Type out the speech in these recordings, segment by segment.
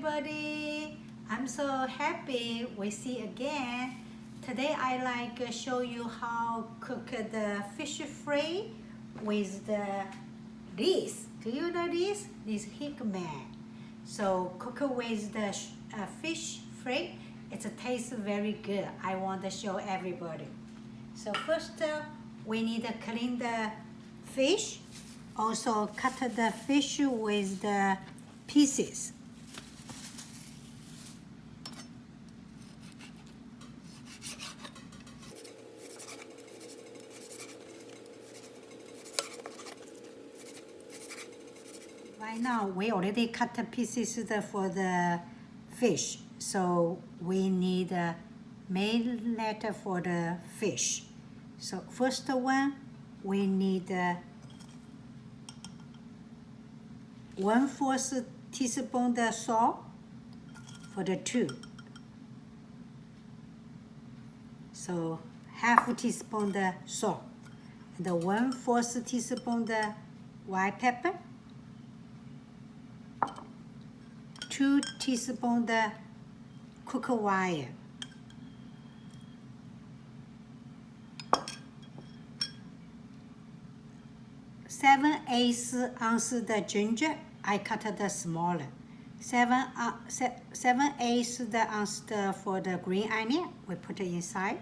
everybody. I'm so happy we see again. Today I show you how cook the fish fry with this. Do you know this? This Hickman. So cook with the fish fry. It tastes very good. I want to show everybody. So first we need to clean the fish. Also cut the fish with the pieces. Right now we already cut the pieces for the fish, so we need a marinade for the fish. So first one we need 1/4 teaspoon the salt for the two. So half teaspoon the salt, and 1/4 teaspoon the white pepper, 2 teaspoons the cook wire, 7/8 ounce the ginger. I cut the smaller. 7/8 the ounce for the green onion. We put it inside.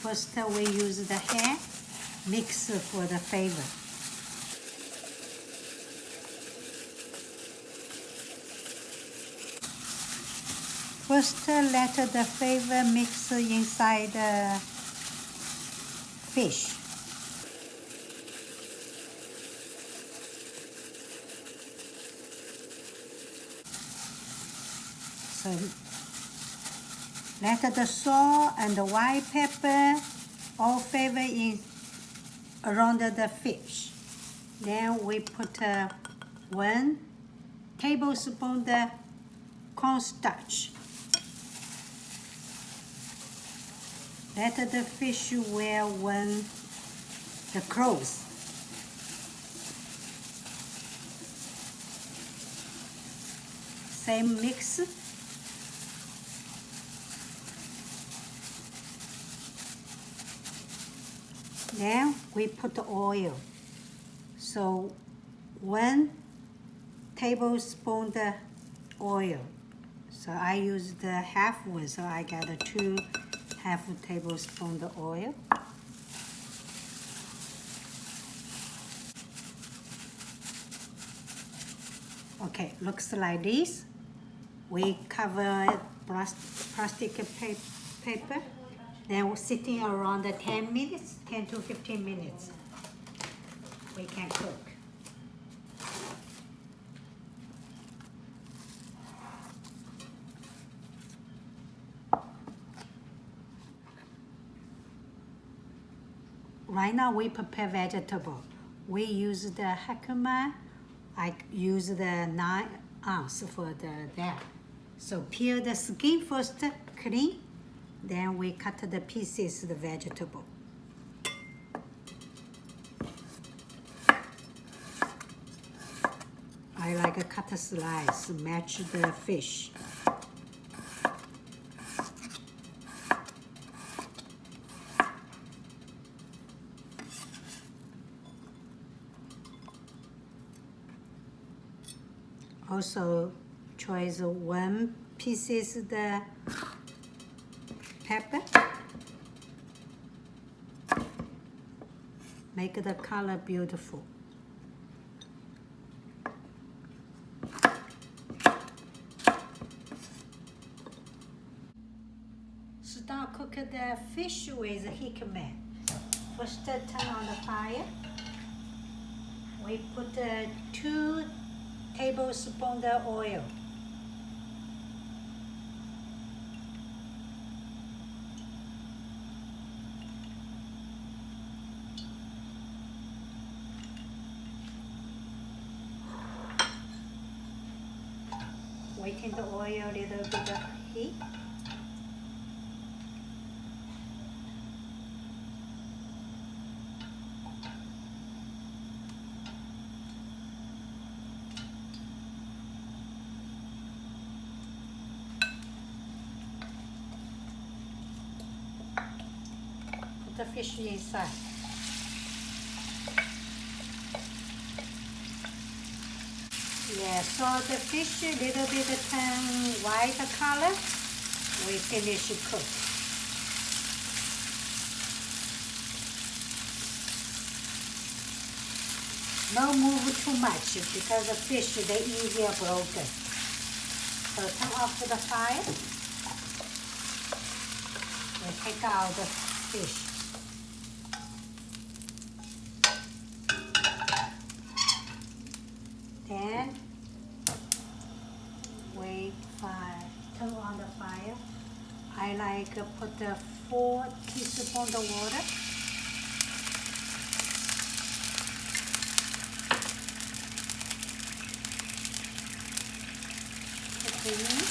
First we use the hand mix for the flavor. First let the flavor mix inside the fish. So let the salt and the white pepper all flavor in around the fish. Then we put 1 tablespoon the cornstarch. Let the fish wear the clothes. Same mix. Then we put the oil. So 1 tablespoon the oil. So I used the half one, so I got 2 half tablespoon the oil. Okay, looks like this. We cover plastic paper. Then we're sitting around 10 minutes, 10 to 15 minutes. We can cook. Right now we prepare vegetable. We use the jicama. I use the 9 ounce for that. So peel the skin first, clean. Then we cut the pieces of the vegetable. I like a cut a slice, match the fish. Also choose 1 pieces the pepper. Make the color beautiful. Start cook the fish with Hickman. First turn on the fire. We put 2 tablespoons the oil. Waiting the oil a little bit of heat. the fish inside. Yeah, so the fish a little bit turn white color. We finish cook. Don't move too much because the fish they easier broken. So turn off the fire. We take out the fish. Then turn on the fire. I like put the 4 teaspoons of water. Put it in.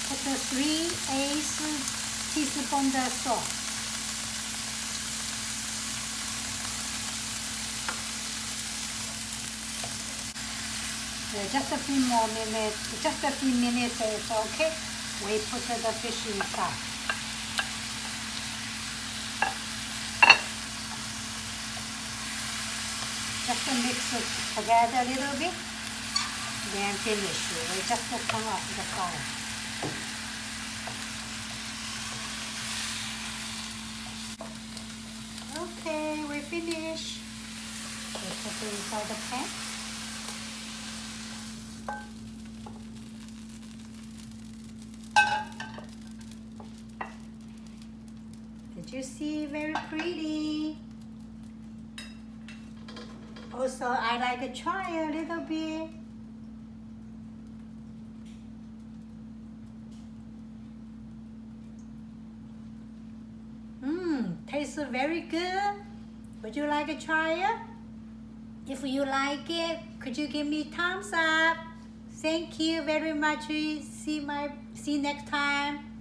Put the 3/8 teaspoon of salt. Just a few more minutes, just a few minutes is okay. We put the fish inside. Just mix it together a little bit, then finish. We just turn off the fire. Okay, we finish. We put it inside the pan. Did you see? Very pretty. Also, I like to try a little bit. Tastes very good. Would you like to try it? If you like it, could you give me thumbs up? Thank you very much. See you next time.